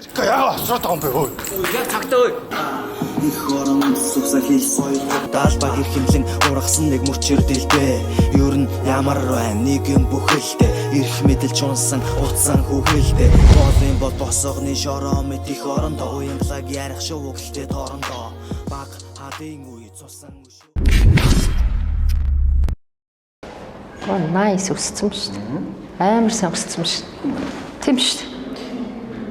Яа, асраад байгаа юм бэ өө. Яг цагтаа өө. Их орон сувсаа хийсой даалба хэрхэмлэн ургасан нэг мөчөр дэлбэ. Ер нь ямар байна нэг юм бүхэлдээ. Ирэх мэдэлж унсан утсан хүүхэлдээ. Голын бол босгоны шороо мэд их орондоо уянглаг ярих шүү гэлтэй торондоо. Баг хадын үе цусан шүү. Nice өссөн шүү дээ. Амар сайн өссөн шүү. Тийм шүү.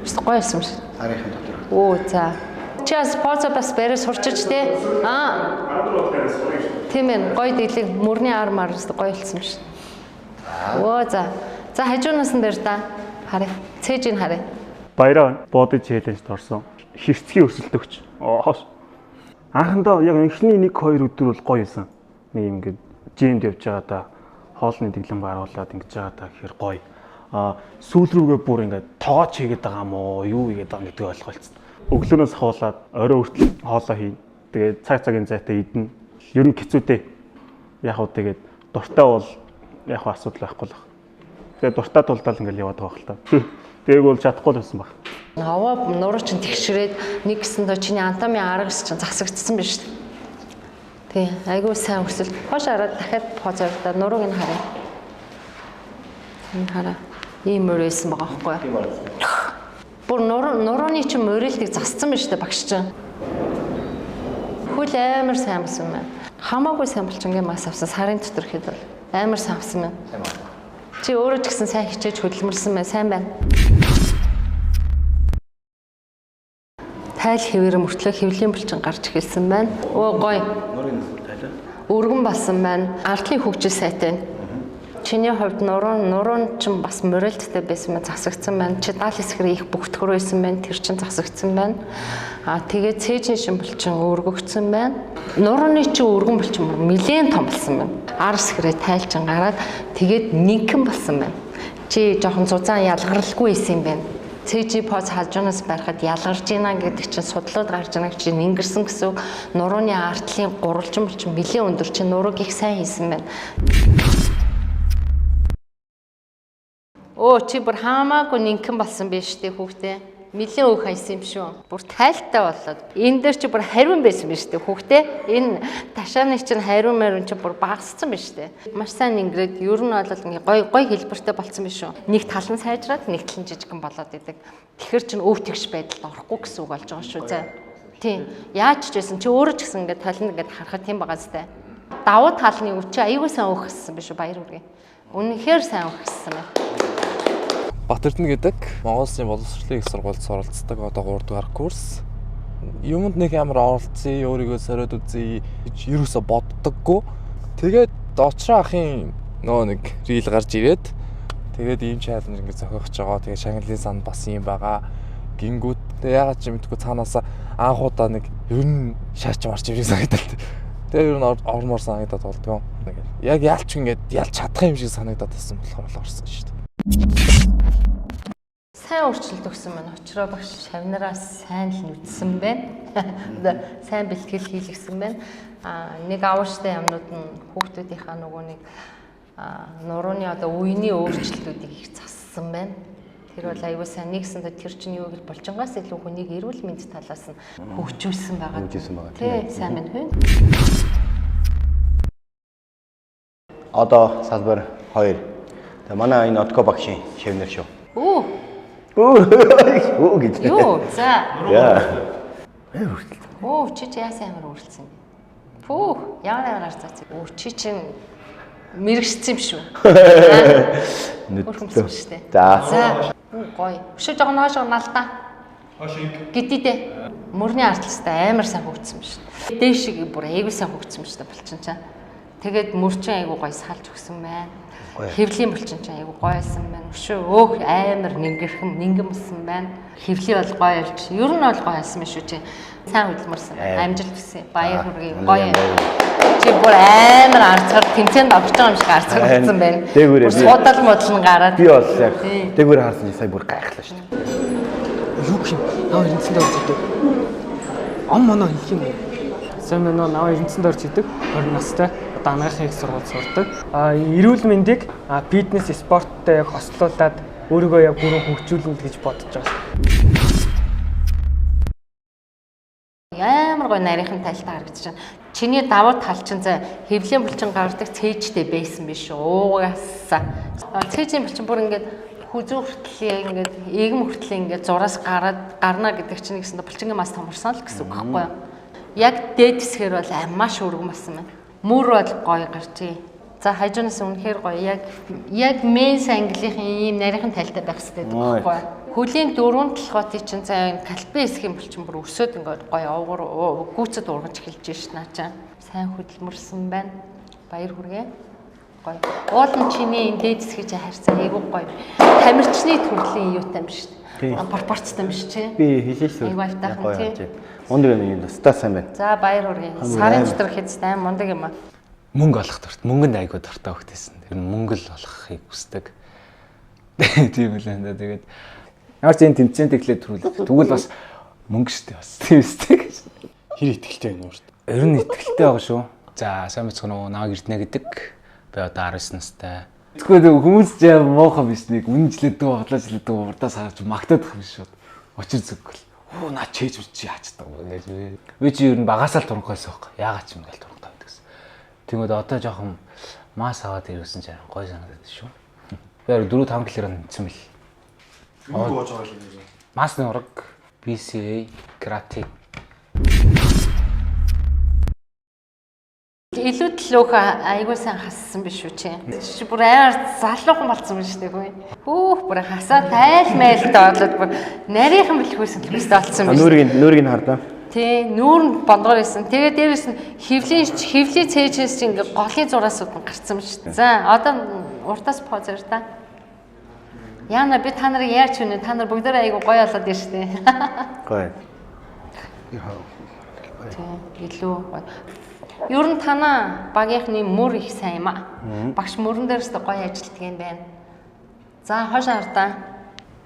Гоё юм шиг. Харийнхын дотор. Оо за. Час бас бэрээс сурчиж тээ. Тийм ээ. Гоё дийлэг мөрний ар гоё болсон шүү. Оо за. За хажуунаас нь дээр да. Харъя. Цээжийг харъя. Баяраа body challenge-д орсон. Хэрцгий өсөлтөгч. Анхандаа яг эхний 1-2 өдөр бол гоё байсан. Нэг ингээд жимд явж байгаа да. Хоолны дэглэм гаруулад ингэж байгаа та гэхээр гоё. Сүүл рүүгээ бүр ингээд тоогооч хийгээд байгаа юм уу? Юу хийгээд байгаа гэдгийг ойлгоолцсон. Өглөөнөөс хавуулаад орой хүртэл хоолоо хийн. Тэгээд цагийн зайтай идэнэ. Ер нь хэцүүтэй. Яг уу тэгээд дуртай бол яг асуудал байхгүй л байна. Тэгээд дуртай тулдаал ингээд яваад байгаа хэл та. Тээг бол чадахгүй л байсан баг. Аваа нуруу чинь тэгшрээд нэг гэсэндээ чиний антамын аргас чинь засагдсан биз шүү дээ. Тий, айгуу сайн өсөл. Хоош хараад дахиад позордоо нурууг нь харъя. Энэ хараа. Ийм мөрөөсөн байгаа байхгүй юу? Бүр нурууны чинь мөрөлтийг засцсан биз дээ багш чинь. Хөл амар сайн болсон байна. Хамаагүй сайн болчихсон мас авсан сарын дотор хэд бол амар сайн авсан байна. Чи өөрөө ч гэсэн сайн хичээж хөдөлмөрлсөн байна, сайн байна. Тайл хэвээр мөртлөө хэвлийн булчин гарч эхэлсэн байна. Өө гоё. Нурын тайлаа. Өргөн болсон байна. Ардлын хөгжил сайтай. Чиний хувьд нуруу ч бас морилттай байсан байна, засагдсан байна. Чи даал хэсгэр их бүгдгөр байсан байна. Тэр чин засагдсан байна. Тэгээд цээжин шин булчин өргөгдсөн байна. Нурууны чи өргөн булчин нэлээд том болсон байна. Ар хэсгэрээ тайлчин гараад тэгээд нэгэн болсон байна. Чи жоохон зузаан ялгаралгүй байсан юм байна. Цэжи поз хажуунаас барихад ялгарч ийна гэдэг чинь судлууд гарч байгааг чинь ингэрсэн гэсэн үг. Нурууны артлын гурвалжин булчин нэлээд өндөр чи нурууг их сайн хийсэн байна. Оо чи бүр хаамаагүй нэгэн болсон биш үү хүүхдээ. Нэлээд өөх хайсан юм шүү. Бүр тайлтай болоод. Энэ дээр чи бүр хариун байсан биш үү хүүхдээ. Энэ ташааны чинь хариун чи бүр багассан биш үү. Маш сайн ингэрээд ер нь бол гоё хэлбэртэй болсон биш үү. Нэг тал нь сайжраад нэг тал нь жижигхэн болоод идэг. Тэгэхэр чин өв тэгш байдалд орохгүй гэсэн үг болж байгаа шүү зэ. Тийм. Яаж ч байсан чи өөрөө ч гэсэн ингээд тал нь ингээд харахад тийм байгаа зү. Давуу талны үе чи аягүй сайн өөх гэсэн биш үү баяр үргээ. Үнэхээр сайн өөх гэсэн байна. Батэрдэн гэдэг Монгол Улсын боловсролын их сургуульд суралцдаг одоо 3 дугаар курс. Юмд нэг амар оролцъё, өөрийгөө сориод үзье гэж юусоо боддоггүй. Тэгээд очроо ахын нөгөө нэг рил гарч ирээд тэгээд ийм чаленж ингэ зохиогч байгаа. Тэгээд шагналын санд бас юм байгаа. Гингүүд яагаад ч мэдгүй цаанаасаа анхудаа нэг ер нь шаач марч ирэх санагдал. Тэгээд ер нь ормоор санагдаад болдгоо. Яг ялч ингээд ялч чадах юм шиг санагдаад байсан болохоор орсон шүү дээ. Сайн өөрчлөлт өгсөн байна. Очроо багш шавнараас сайн л нүдсэн байна. Сайн бэлтгэл хийлгсэн байна. Нэг авууштай юмнууд нь хүүхдүүдийнхаа нөгөө нэг нурууны одоо үений өөрчлөлтүүдийг их зассан байна. Тэр бол аюул сайн нэгсэндээ тэр чинь юу гэж булчингаас илүү хүнийг эрүүл мэнд талаас нь хөгжүүлсэн байгаа. Тий, сайн байна хүн. Одоо салбар 2. Тэгээ манай энэ Отко багшийн шивнэр шүү. Оо гэж. Юу за. Яа. Оо чи яасан амар өөрчлөсөн. Пүү ямар арцаац. Оо чи чинь мэрэгчсэн юм шүү. Нүдтэй шүү дээ. За. Гоё. Өшөө жоо ноошоо налдаа. Хошиг. Гидидэ. Мөрний артластай амар сайн хөгжсөн юм шүү. Дээшиг бүр аягүй сайн хөгжсөн юм шүү булчин чаа. Тэгээд мөрчин аягүй гоё салж өгсөн байна. Хэвлийн булчин чинь аягүй гоё байсан байна. Өшөө өөх амар нингэн болсон байна. Хэвлий бол гоё болж. Ер нь бол гоё байсан шүү чи. Сайн хөдөлмөрсөн. Амжилт хүсье. Баяр хүргэе. Гоё. Чи бүр амар арцгаар тэмцээнд орж байгаа юм шиг арцгаар болсон байна. Дээгүүрээ би судал модал нь гараад. Би бол яг дээгүүрээ харсан сая бүр гайхлаа шүү дээ. Юу гэх юм? Наа эрдэнэсэнд орж идэг. Ам манай хэлэх юм. Сайн байна уу? Наа эрдэнэсэнд орж идэг. 20 настай. Анагаахын их сургууль сурдаг. Эрүүл мэндийг фитнес спорттой яг хослуулад өөрийгөө яг бүрэн хөгжүүлнэ гэж бодож байгаа. гой нарийнхан тайлтай харагдаж байна. Чиний давуу тал чинь за хэвлэлийн булчин гардаг цээжтэй байсан биш уугаасаа. Цээжийн булчин бүр ингээд хүзүү хүртэл ингээд эгэм хүртэл ингээд зураас гарна гэдэг чинь нэгсэндээ булчингийн мас томорсон л гэсэн үг байхгүй юу? Яг дээд хэсгээр бол маш өргөн болсон байна. Мөр бол гоё гарчээ. За хажуунаас үнэхээр гоё. Яг менс англихийн ийм нарийнхан тайлтай байх хэрэгтэй байхгүй юу? Хөлийн дөрвөн толгоотын чинь за калпи эсхийн булчин бүр өсөөд ингээд гоё овгор гүйцэд ургаж эхэлж шít наачаа. Сайн хөдөлмөрсөн байна. Баяр хүргэе. Гоё. Уулын чиний энэ дээд хэсгийг харьцаа айгуу гоё. Тамирчны төрлийн юутай юм шүү дээ. Пропорцтой юм шүү чи. Би хэлээш үү. Айгуу айтайхан тий. Мундаг юм юм стаа сайн байна. За баяр хүргэе. Сарын дотор хэзээ мундаг юм аа. Мөнгө олох дуртай. Мөнгөнд айгуу дуртай хөхтэйсэн. Тэр нь мөнгө л олохыг хүсдэг. Тийм л энэ тэгээд ямар ч энэ тэмцээнд тэглээд төрүүлдэг. Тэгвэл бас мөнгө штэ бас. Тийм үстэй гэж. Хэр ихтэй байна уу? Ер нь ихтэй байгаа шүү. За сайн мэцгэн уу намайг Эрдэнэ гэдэг. Би одоо 19 настай. Тэгвэл хүмүүс ч муухан биш нэг үнэнчлэдэг бодлоочлэдэг урдаас харж магтаадах биш шүү. Очир зүгэл. Оо наа чээж чи яачдаг гэж. Би чи ер нь багасаал турхаас байхгүй. Яагаад ч юм гээл турхтаа гэдэгс. Тэгмээд одоо жоохон мас аваад ирсэн чинь гой санагдаад шүү. Би 4-5 кг нэмсэн бил. Юу боож байгаа юм бэ? Масны ураг, BCA, creatine. Илүү төлөөх айгуу сайн хассан биш үү чи. Чи бүр аяар залуухан болсон юм шүү дээ хөөе. Хөөх бүр хасаа тайлмайлтай болоод бүр нарийнхан бэлхүүсэн төлөөсөө олцсон биш. Нүүрийг хардаа. Тий, нүүр нь бондгоор исэн. Тэгээ дээрээс нь хөвлийн цээжээс чи ингээ голын зураас удан гарцсан шүү дээ. За одоо уртаас поз ир та. Яна би та нарыг яарч үнэ та нар бүгдөө айгуу гоё болоод ирж штэ. Гоё. Тий, илүү гоё. Ер нь танаа багийнхны мөр их сайн юм аа. Багш мөрөн дээрээс гоё ажилтдаг юм байна. За хойш хардаа.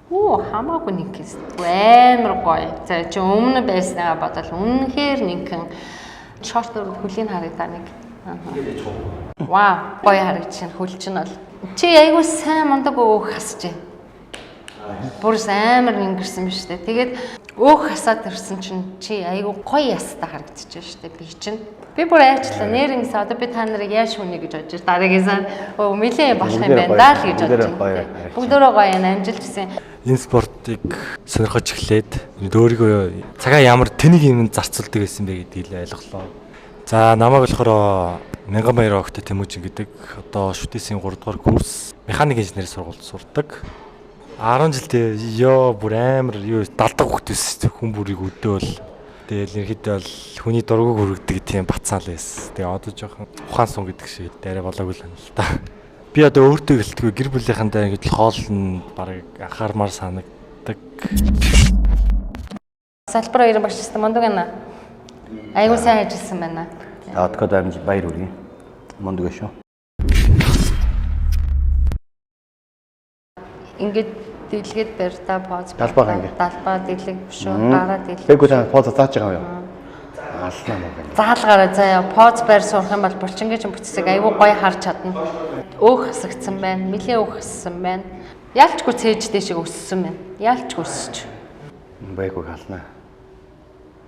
Хамаагүй нэг гэсэн. Амар гоё. За чи өмнө байснаа бодвол үнэхээр нэгэн шортоор хөлийн харагдаа нэг. Вау, гоё харагдчихна хөл чинь бол. Чи айгуу сайн мундаг өөх хасжээ. Бүр амар ингэрсэн биз дээ. Тэгээд өөх хасаад ирсэн чинь чи айгуу гоё ястаа харагдчихжээ шүү дээ. Би чинь би бүр айчлаа нэрнээс одоо би та нарыг яаж хүнэ гэж бодож дараагийнхаа мэлээ болох юм байна даа л гэж бодож байна. Бүгдөө гоё амжилт хүсэн. Энэ спортыг сонирхож эхлээд өөрийгөө цагаа ямар тэнийг юм зарцуулдаг байсан бэ гэдгийг л ойлголоо. За намайг болохоор Мянганбаяр огт Тэмүүжин гэдэг одоо шүтээсийн 3 дугаар курс механик инженерийн сургуульд сурдаг. 10 жилдээ ёо бүр амар юу далдаг хөхтэйс хүн бүрийг өдөөл. Тэгэл ерөөхдөө бол хүний дургуг хүргэдэг тийм бацаал байсан. Тэгээ одоо жоохон ухаан сун гэдэг шиг дайраа болоогүй л байна л да. Би одоо өөртөө гэлтгүй гэр бүлийнхандаа ингэж хоол нь баг анхаармаар санагдаг. Салбар хоёр багштай мундаг байна. Айгуу сайн ажилласан байна. Одкод амжилт баяр хүргэе. Мундаг шүү. Ингээд дэлгээд барьтаа поз. Далбаа ингээд. Далбаа дэлэг биш үү? Гараа дэлэг. Тэгвэл та поз зааж байгаа юм. Алснаа мөн. Заалгаараа заяа поз байр сурах юм бол булчингийн ч бүтцийг айгүй гоё харж чадна. Өөх хасагдсан байна. Нилээ өөх хассан байна. Ялчгүй цээжтэй шиг өссөн байна. Ялчгүй өсөж. Байггүй халнаа.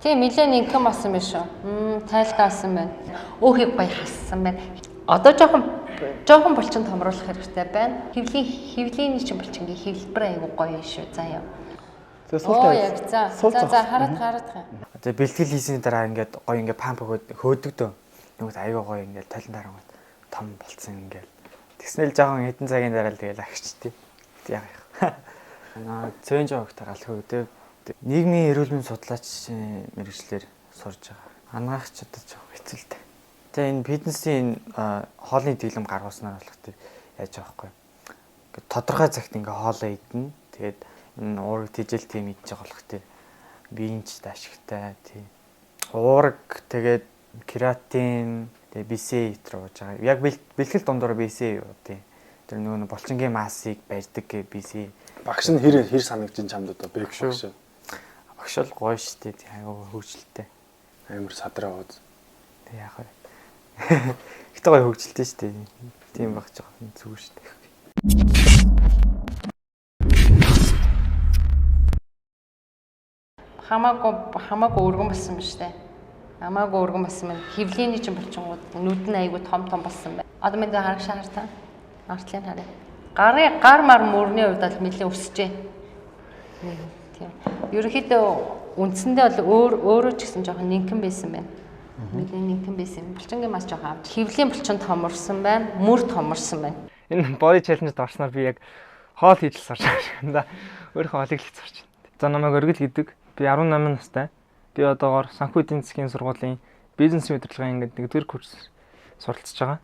Тийм нилээ нэгэн болсон биш үү? Тайлтаасан байна. Өөхийг гоё хассан байна. Одоо жоохон булчин томруулах хэрэгтэй байна. Хөвлийн чинь булчингийн хөвлбөр айгүй гоё шүү. Заяа. За хараад юм. Одоо бэлтгэл хийсний дараа ингээд гоё ингээд памп хөөдөгдөө. Нүгт аягаа гоё ингээд талын дараа том болцсон ингээд. Тэгснэл жоохон хэдэн цагийн дараа л тэгэл агчтий. Яг яах. Цэвэн жоогтойгоо л хөөдөө. Нийгмийн эрүүл мэндийн судлаач мэргэжлэр сурж байгаа. Ангаахч одоо жоохон хэцүү л дээ. Тэгээ энэ фитнесийн хоолны дэглэм гаргууснаар болох тийм яаж байгаа байхгүй. Ингээд тодорхой цагт ингээд хоолоо идэнэ. Тэгээд энэ уураг тижэл тийм идэж байгаа болох тийм биенч ашигтай тийм. Уураг тэгээд креатин тэгээд BCA руу ууж байгаа. Яг бэлтгэл дундуур BCA юу тийм. Тэр нөгөө булчингийн массыг барьдаг BCA. Багш нь хэр санагдаж чамд одоо бэг шүү. Багш бол гоё штэ тийм аягаа хөвгөлтэй. Амар садраа ууз. Тэг яах вэ? Гэтэ гоё хөвгөлтэй штэ. Тийм багч жоохон зүг штэ. Хамаагүй өргөн болсон ба штэ. Амаагүй өргөн болсон байна. Хөвлөний чинь болчингууд нүд нь айгүй том болсон байна. Одоо мэд харагшаа хартаа. Артлын харъя. Гар мар мөрний хувьд бол нэлээд өсөжээ. Тийм. Ерөнхийдөө үндсэндээ бол өөрөө ч гэсэн жоохон нэнхэн байсан байна. Нэлээд нэнхэн байсан. Булчингийн маш жоохон авч. Хөвлийн булчин томорсон байна. Мөр томорсон байна. Энэ body challenge-д орсноор би яг хоол хийдэл сурч байна. Өөрөө хоолыг л сурч байна. За намайг Оргил гэдэг. Би 18 настай. Би одоогоор санхүү эдийн засгийн сургуулийн бизнес удирдлагын ингээд нэгдүгээр курс суралцж байгаа.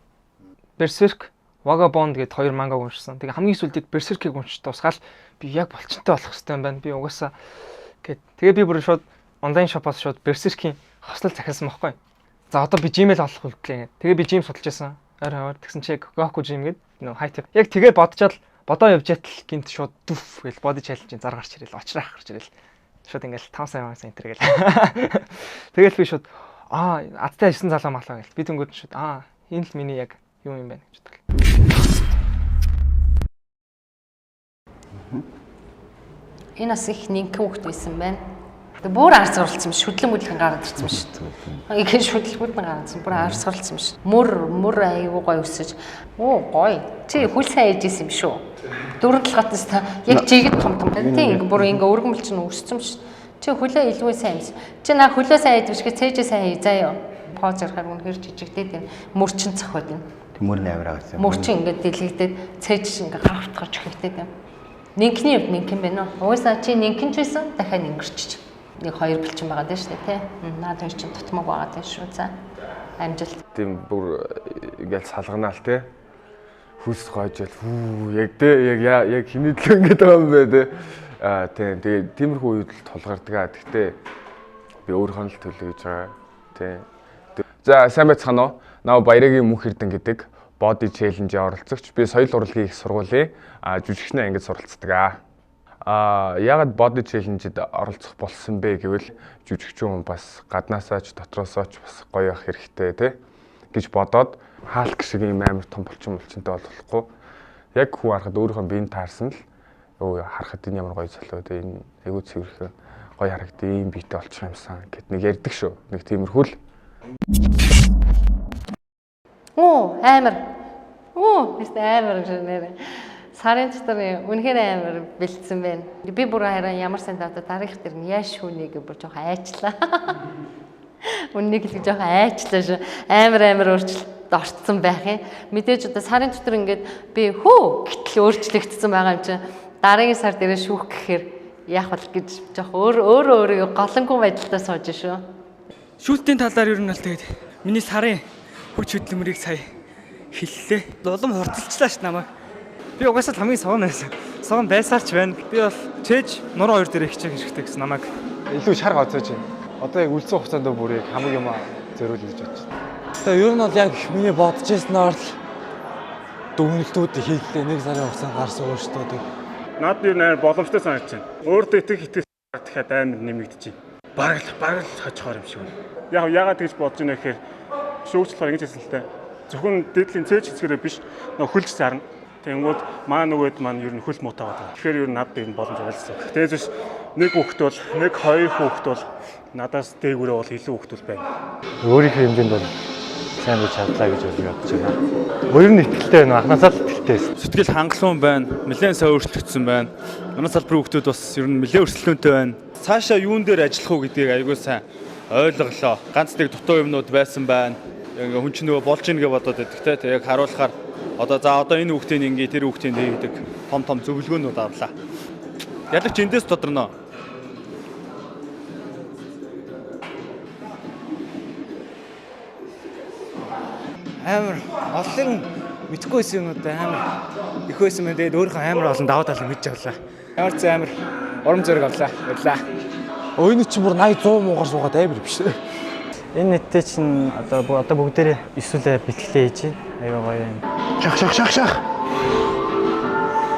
Berserk, Vagabond гэдэг хоёр манга уншсан. Тэгээ хамгийн сүүлдээ Berserk-ийг уншиж дуусгаад би яг болчонтой болох хэрэгтэй юм байна. Би угаасаа гээд тэгээ би бүр шууд онлайн шопоос шууд Berserk-ийн хослол захиалсан байхгүй. За одоо би Gmail олох үлдлээ. Тэгээ би Gmail судалж байсан. Орой тэгсэн чи Goku Gym гэдэг нөө хай тэг. Яг тэгээ бодоо явж ятал гинт шууд дүф гэж body challenge-ийн зар гарч ирэл, очрах гарч ирэл. Шууд ингээл 5 сая энтер гээл. Тэгэл би шууд адтай ажилласан залуу малаа гээл. Би тэнгууд шууд энэ л миний яг юу юм байна гэж бодлоо. Энэ бас их нэнхэн хөвгт байсан байна. Тэгээ бүр арс суралцсан биш, шүтлэн бүдлэн гараад ирсэн биш. Ихэн шүтлгүүд нь гараадсан, бүр арс суралцсан биш. Мөр аюу гой өсөж. Гой. Чи хүл сайн ээжсэн юм шүү. Дөрөв талгатаас та яг жигэд том. Тийм бүр ингээ өргөмөл чинь өссөн биш. Чи хөлөө илүү сайн юмс. Чи наа хөлөө сайн ээж бишгээ цээжээ сайн хий заяа. Поз ярахаар үнэхэр жижигтэй тийм мөрчин цохоод юм. Мөрний авираа гэсэн. Мөрчин ингээ дэлгэгдээд цээж ингээ гаргавтгаж өгөхтэй тийм. Нинхний хувьд нинхэн байна уу? Угаасаа чи нинхэн ч байсан дахиад ингэрчиж. Нэг хоёр булчин байгаа дээ шүү дээ, тий. Наад хоёр чинь тутмаг байгаа дээ шүү. За. Амжилт. Тийм бүр ингээл салганаал тий. Хүс гоожэл яг тий яг хинэдлээ ингэж байгаа юм бэ тий. Тийм тэгээ тиймэрхүү үед л тулгардаг. Гэхдээ би өөрийнхөө л төлөө гэж байгаа тий. За сайн байцгаана уу? Наа Баярагийн Мөнх Эрдэнэ гэдэг body challenge-ийн оролцогч. Би соёл урлагийн их сургуулийн жүжигчнээ ангид суралцдаг. Яагаад body challenge-д оролцох болсон бэ гэвэл жүжигчин хүн бас гаднаасаа ч дотроосоо ч бас гоё явах хэрэгтэй тий гэж бодоод хаалт шиг юм амар том булчинтай болохгүй. Яг хүн харахад өөрийнхөө биеийг таарсан л харахад энэ ямар гоё залуу тий энэ айгуу цэвэрхэн гоё харагдсан ийм биетэй болчих юмсан гэд нэг ярьдаг шүү. Нэг тиймэрхүү л. Амар. Амар гэнэ. Сарын дотор үнэхээр амар бэлдсэн байна. Би бүр хараа ямар сайн одоо дараах дээр нь яаш хүнийг бүр жоохон айчлаа. Үннийг л жоохон айчлаа шүү. Амар өөрчлөлт орцсон байх юм. Мэдээж одоо сарын дотор ингээд би гэтэл өөрчлөгдсөн байгаа юм чинь дараагийн сар дээрээ шүүх гэхээр яах вэ гэж жоохон өөрөө голонгүй байдалтай сууж шүү. Шүүлтийн талаар ер нь бол тэгээд миний сарын хүч хөдөлмөрийг сая хэллээ. Улам хурцлчлаа ш намайг. Би угаасаа хамгийн согон байсан. Согон байсаар ч байна. Би бол чэж нуруу хоёр дээр хичээх хэрэгтэй гэсэн намайг. Илүү шар гоцооч юм. Одоо яг үлдсэн хугацаанд бүрийг хамаг юм зөриул гэж бодчих. Тэгээ ер нь бол яг миний бодож байснаар л дүгнэлтүүд хийлээ. Нэг сарын хугацаанд гарсан өөртөө. Наад юу нээр боломжтой санагдаж байна. Өөртөө итгэх дахиад амар нэмэгдэж байна. Бараг л хожихоор юм шиг байна. Яагаад гэж бодож байна гэхээр шүүгчлэхээр ингэж хэлсэн л дээ. Зөвхөн дээдлийн цээж хэсгэрээ биш нөх хөлж зарна. Тэнгүүд нөгөөд маань ер нь хөл муутай байгаа. Тэгэхээр ер нь над дээр боломж байлсан. Тэгээс нэг хүүхэд бол нэг хоёр хүүхэд бол надаас дээгүүрээ бол илүү хүүхэд бол байна. Өөрийнхөө хэмжээнд бол сайн байж чадлаа гэж бодож байна. Хоёр нь итгэлтэй байна. Анхнаасаа л итгэлтэй байсан. Сэтгэл хангалуун байна. Нэлээд сайн өөрчлөгдсөн байна. Манай салбарын хүүхдүүд бас ер нь нэлээд өрсөлдөөнтэй байна. Цаашаа юун дээр ажиллах уу гэдгийг аягүй сайн ойлголоо. Ганц нэг дутуу юмнууд байсан байна. Ингээ хүн чинь нөгөө болж ийн гэж бодоод байдаг те. Тэг яг харуулахаар одоо энэ хүүхдийн ингээ тэр хүүхдийн хийдэг том зөвлөгөөнүүд авлаа. Ядагч эндээс тодорно. Амар олон мэдхгүйсэн юмнууд амар их байсан мэт өөрийнхөө амар олон даваа талыг мэдж авлаа. Ямар ч амар урам зориг авлаа. Баярлаа. Өөний чинь бүр 80 100 муугаар суугаад амар биш. Энэ нийтээ чинь одоо бүгдээрээ эсвэл бэлтгэлээ хийж байна. Аяга гоё юм. Шах.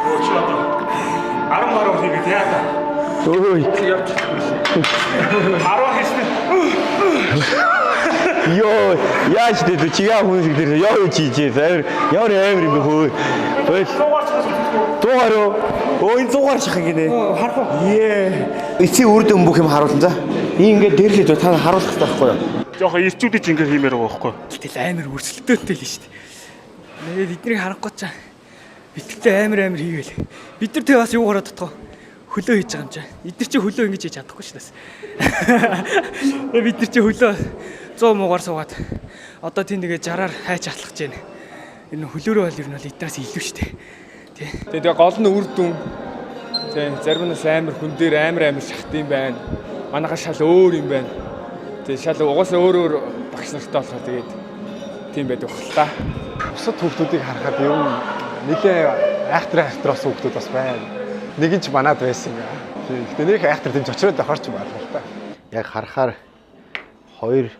Өөч одоо 10 гаруй хийгээд яа та. Ой. Явж. 10 хийснэ. Йоо, яаж дээд чи яа хүн шиг дээр яа чи ямар амар юм бэ хөө. Дугаар. Ой, дугаар шах гинэ. Харах уу? Эцсийн үр дүн бүх юм харуулсан за. Ийм ингээд дээрлээд та харуулах хэрэгтэй байхгүй юу? Жохон ирчүүдэж ингэ хиймээр байгаа байхгүй. Гэтэл амар өрсөлдөөтэй л шүү дээ. Тэгээд эднийг харахгүй чаа. Битгэлтэй амар хийгээл. Бид нар тэг бас юу гараад татгаа. Хөлөө хийж байгаа юм чаа. Эдгээр чи хөлөө ингэж хийж чадахгүй шүү дээ. Бид нар чи хөлөө 100 муугаар суугаад одоо тийм нэгэ 60-аар хайч атлах гэж байна. Энэ хөлөөрөө бол ер нь эднээс илүү шүү дээ. Тий. Тэгээ гол нь үр дүн. Тий, зарим нь амар хүн дээр амар шахт юм байна. Манайхаа шал өөр юм байна. Тэгээ шал угаасаа өөр багш нартай болохоор тэгээд тийм байдаг бахал та. Бусад хүүхдүүдийг харахад ер нь нэлээ айхтар бас хүүхдүүд бас байна. Нэг нь ч манад байсан юм. Гэтэ нэрх айхтар дэмж очроод авахар ч байна л та. Яг харахаар 2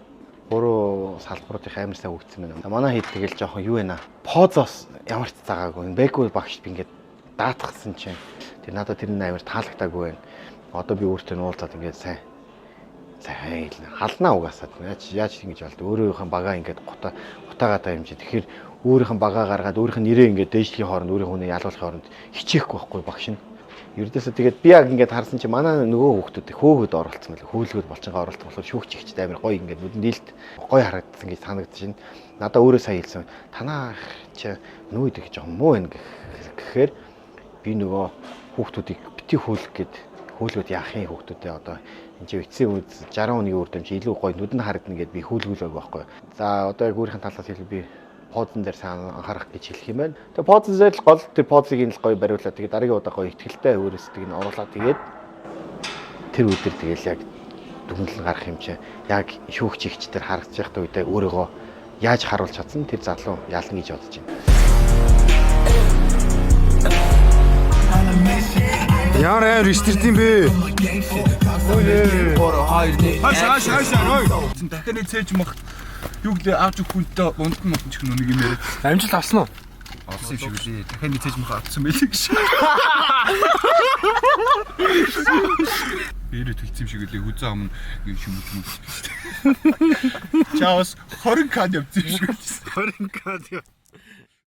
3 салбаруудын амар сайн хөгжсөн байна. Манай хэд тэгэл жоохон юу вэ наа. Позоос ямар ч цагаагүй. Бэкгүй багш би ингээд даатгсан чинь. Тэр надад тэр нь амар таалагдаагүй байна. Одоо би өөртөө уулзаад ингээд сайн халнаа угаасаад яаж ингэж болд. Өөрийнхөө багаа ингээд утаагаадаа юм чи. Тэгэхээр өөрийнхөө багаа гаргаад өөрийнх нь нэрээ ингээд дээжлийн хооронд өөрийнхөө хүнийг ялгуулахын хооронд хичээхгүй байхгүй багш нь. Ердөөсөө тэгээд би яг ингээд харсан чи манай нөгөө хүүхдүүд хөөгд оролцсон байлаа. Хөөлгөд болчингаа оролцсон болохоор шүүгч ихтэй амар гоё ингээд нүдэн дийлт гоё харагдсан гэж санагдаж байна. Надаа өөрөө сайн хэлсэн. Танаа чи нүүд их жоохон муу байна гэхээр би нөгөө хүүхдүүдийг бити хөөлгөд яах юм хүүхдүүдээ одоо энэ чи эцсийн үед 60 оны үр дүнч илүү гоё нүдэнд харагдана гэд би хөөлгүүлээг байхгүй. За одоо яг өөрийнх нь талаас хэлбэл би позон дээр сайн анхаарах гэж хэлэх юм байна. Тэгээ позон дээр л гол тэр позыг нь л гоё бариулаад тэгээ дараагийн удаа гоё ихтгэлтэй өөрөөсөө нь оруулаад тэгээд тэр өдөр тэгээл яг дүгнэлт гарах юм чи яг шүүгч ихч тэр харагдаж байхдаа үедээ өөрийгөө яаж харуулж чадсан тэр залуу ялна гэж бодож байна. Ямар амар истэрдэм бэ? Дахиад нэг цээж мах юу гэлээ авч өгөх хүнтэй унтан мутан чих нүг юм яриа. Амжилт авсан уу? Олсон юм шиг үү. Дахиад нэг цээж мах авсан байлээ гэж. Бэрэ төлцсөн юм шиг үлээ хүзээ амн шүмүтмүт. Чаос 20 кад явсан юм шиг. 20 кад яв.